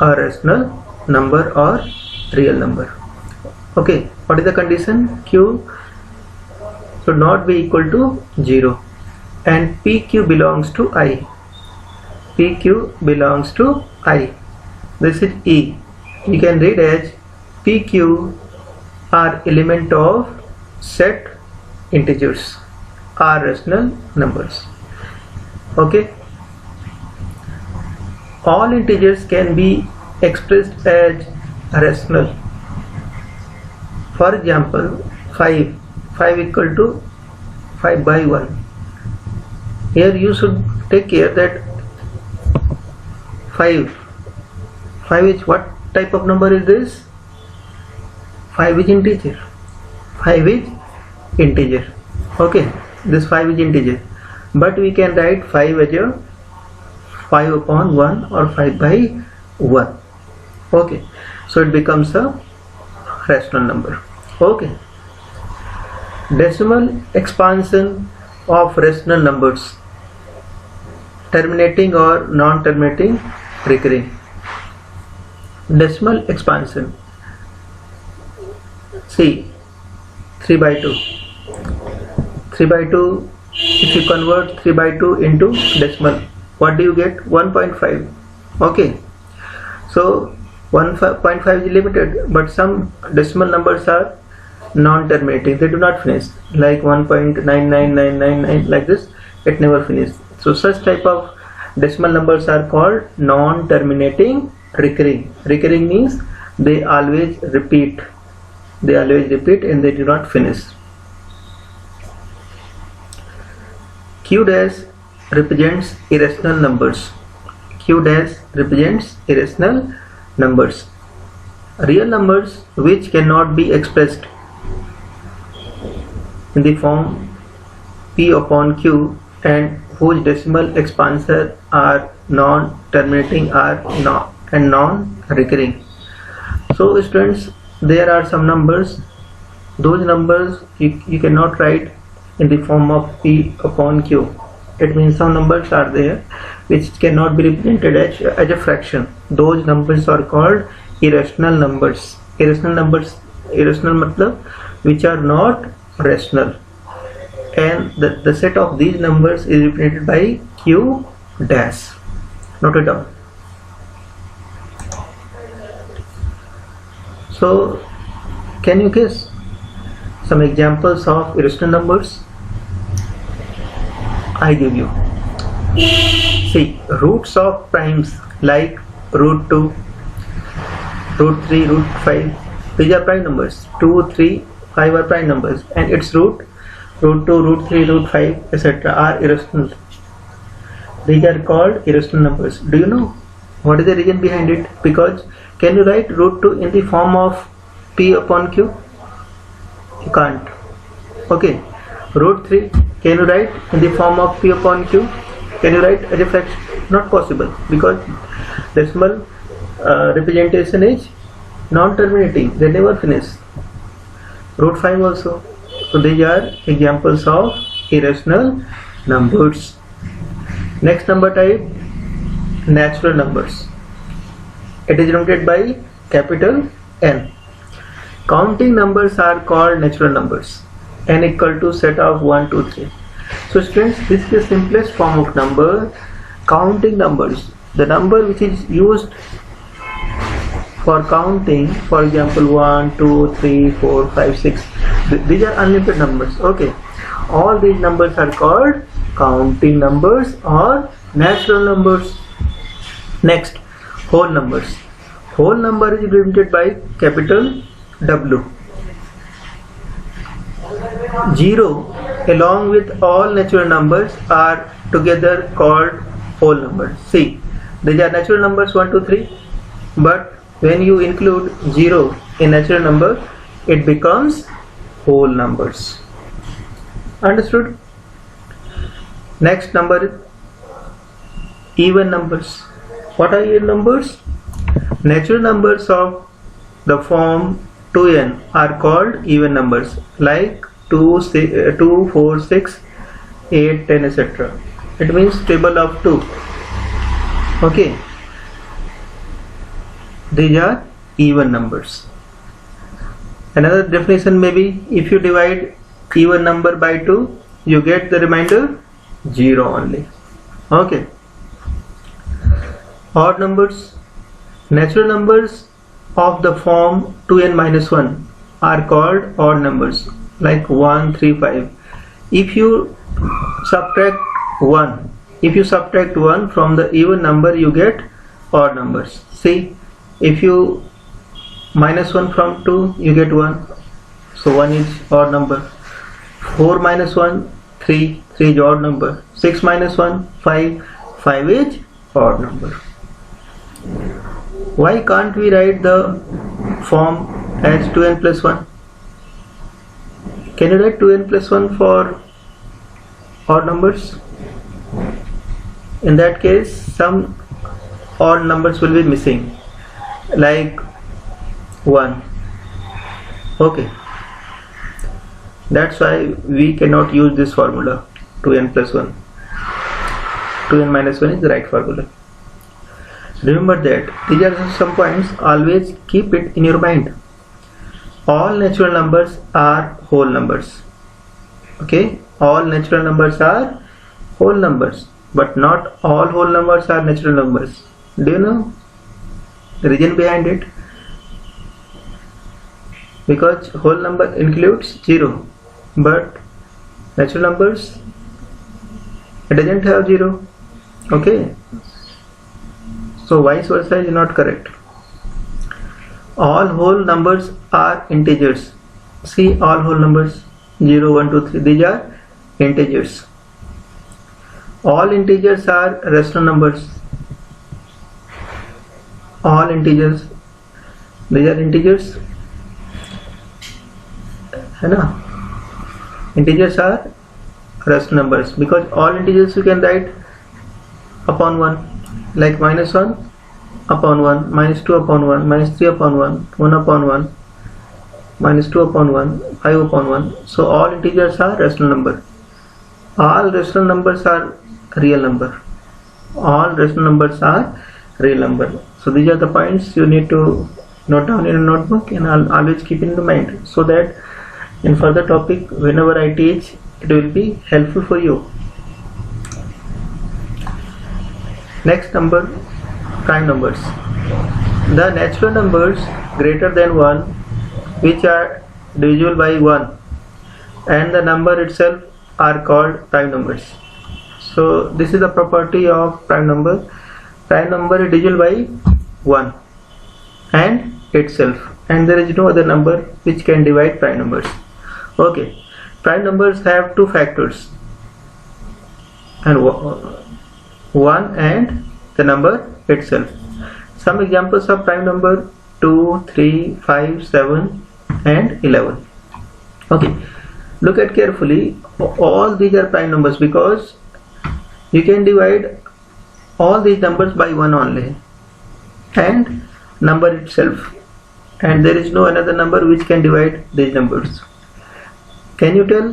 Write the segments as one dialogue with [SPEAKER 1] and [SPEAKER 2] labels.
[SPEAKER 1] a rational number or real number. Okay, what is the condition? Q should not be equal to 0 and PQ belongs to I. PQ belongs to I. This is E. You can read as PQ are element of set integers, are rational numbers. Okay. All integers can be expressed as rational. For example, 5 equal to 5 by 1. Here you should take care that 5 is what type of number is this? 5 is integer. 5 is integer. Okay, this 5 is integer. But we can write 5 as a 5 upon 1 or 5 by 1. Okay, so it becomes a rational number. Okay. Decimal expansion of rational numbers, terminating or non-terminating recurring. Decimal expansion. See, 3 by 2. 3 by 2, if you convert 3 by 2 into decimal, what do you get? 1.5. Okay. So 1.5 is limited, but some decimal numbers are non-terminating, they do not finish, like 1.99999 like this, it never finishes. So such type of decimal numbers are called non-terminating recurring. Recurring means they always repeat and they do not finish. Q dash represents irrational numbers. Q dash represents irrational numbers. Real numbers which cannot be expressed in the form P upon Q and whose decimal expansion are non-terminating and non-recurring. So students, there are some numbers, those numbers you cannot write in the form of P upon Q. It means some numbers are there which cannot be represented as a fraction. Those numbers are called irrational numbers. Irrational matlab which are not rational, and the set of these numbers is represented by Q dash. Note it down. So can you guess some examples of irrational numbers? I give you. See, roots of primes like root 2, root 3, root 5, these are prime numbers. 2, 3, 5 are prime numbers, and its root 2, root 3, root 5, etc. are irrational. These are called irrational numbers. Do you know what is the reason behind it? Because can you write root 2 in the form of P upon Q? You can't. Okay. Root 3, can you write in the form of P upon Q? Can you write as a fraction? Not possible, because decimal representation is non-terminating, they never finish. Root 5 also. So these are examples of irrational numbers. Next number type, natural numbers. It is denoted by capital N. Counting numbers are called natural numbers. N equal to set of 1, 2, 3. So students, this is the simplest form of number. Counting numbers, the number which is used for counting, for example 1, 2, 3, 4, 5, 6, these are unlimited numbers. Okay, all these numbers are called counting numbers or natural numbers. Next, whole numbers. Whole number is represented by capital W. 0 along with all natural numbers are together called whole numbers. See, these are natural numbers 1, 2, 3, but when you include 0 in natural number, it becomes whole numbers. Understood? Next number is even numbers. What are even numbers? Natural numbers of the form 2n are called even numbers, like 2, 4, 6, 8, 10, etc. It means table of 2. Okay. these are even numbers. Another definition may be, if you divide even number by 2, you get the remainder 0 only. Okay. Odd numbers. Natural numbers of the form 2n minus 1 are called odd numbers, like 1, 3, 5. If you subtract 1 from the even number, you get odd numbers. See, if you minus 1 from 2, you get 1, so 1 is odd number. 4 minus 1, 3 is odd number. 6 minus 1, 5 is odd number. Why can't we write the form as 2n plus 1? Can you write 2n plus 1 for odd numbers? In that case, some odd numbers will be missing, like 1. Okay, that's why we cannot use this formula 2n plus 1. 2n minus 1 is the right formula. Remember that these are some points, always keep it in your mind. All natural numbers are whole numbers. Okay, all natural numbers are whole numbers, but not all whole numbers are natural numbers. Do you know the reason behind it? Because whole number includes 0, but natural numbers, it doesn't have 0. Okay, so vice versa is not correct. All whole numbers are integers. See, all whole numbers 0, 1, 2, 3, these are integers. All integers are rational numbers. All integers, these are integers. Integers are rational numbers, because all integers you can write upon 1, like minus 1 upon 1, minus 2 upon 1, minus 3 upon 1, 1 upon 1, minus 2 upon 1, 5 upon 1. So all integers are rational number. All rational numbers are real number. All rational numbers are real number. So these are the points you need to note down in a notebook, and I'll always keep in mind, so that in further topic, whenever I teach, it will be helpful for you. Next number, prime numbers. The natural numbers greater than 1, which are divisible by 1, and the number itself are called prime numbers. So this is the property of prime number. Prime number is divisible by 1 and itself, and there is no other number which can divide prime numbers. Okay, prime numbers have two factors, and 1 and the number itself. Some examples of prime number: 2, 3, 5, 7 and 11. Okay, look at carefully. All these are prime numbers, because you can divide all these numbers by 1 only and number itself, and there is no another number which can divide these numbers. Can you tell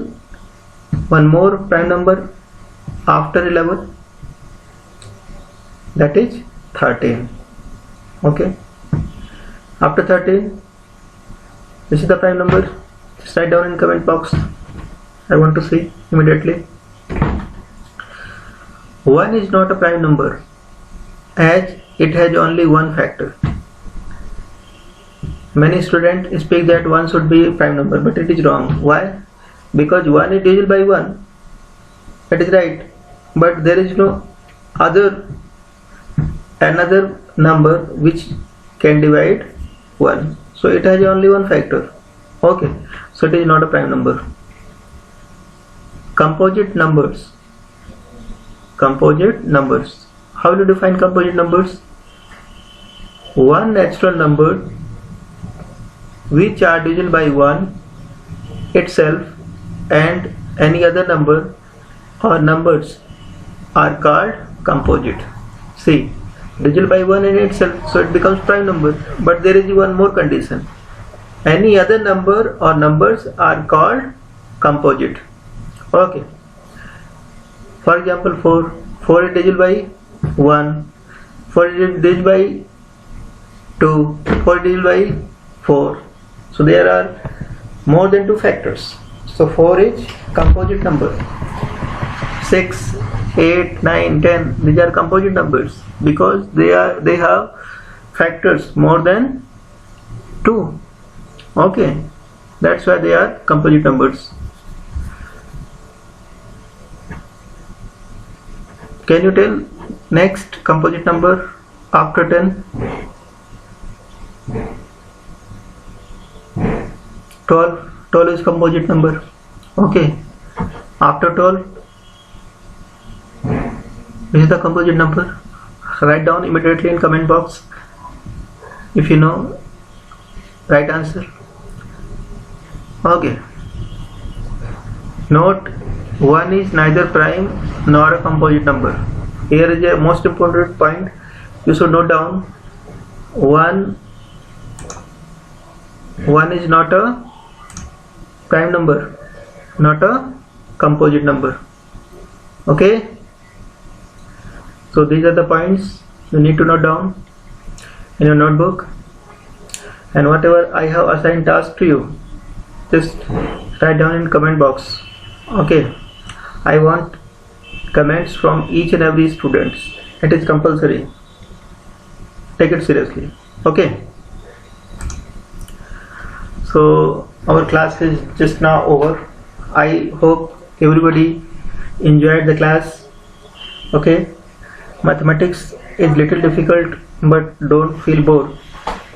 [SPEAKER 1] one more prime number after 11? That is 13. Okay, after 13, this is the prime number. Just write down in comment box. I want to see immediately. 1 is not a prime number, as it has only one factor. Many students speak that 1 should be a prime number, but it is wrong. Why? Because 1 is divisible by 1. That is right, but there is no another number which can divide 1. So it has only one factor. Okay, so it is not a prime number. Composite numbers. Composite numbers. How do you define composite numbers? One natural number which are divisible by 1 itself, and any other number or numbers are called composite. See, divisible by 1 in itself, so it becomes prime number. But there is one more condition: any other number or numbers are called composite. Okay, for example, 4 is divisible by 1, 4 is divisible by 2, 4 divided by 4. So there are more than 2 factors. So 4 is composite number. 6, 8, 9, 10, these are composite numbers because they have factors more than 2. Okay, that's why they are composite numbers. Can you tell next composite number after 10? 12. 12 is composite number. Okay, after 12, this is the composite number. Write down immediately in comment box if you know right answer. Okay, note 1 is neither prime nor a composite number. Here is a most important point. You should note down 1 is not a prime number, not a composite number. Okay, so these are the points you need to note down in your notebook, and whatever I have assigned task to you, just write down in comment box. Okay, I want comments from each and every student. It is compulsory. Take it seriously. Okay, so our class is just now over. I hope everybody enjoyed the class. Okay, mathematics is little difficult, but don't feel bored.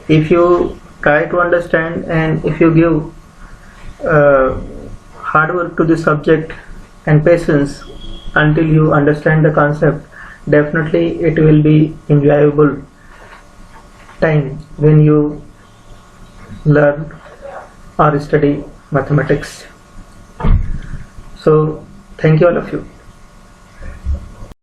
[SPEAKER 1] If you try to understand and if you give hard work to the subject and patience until you understand the concept, definitely it will be enjoyable time when you learn or study mathematics. So thank you all of you.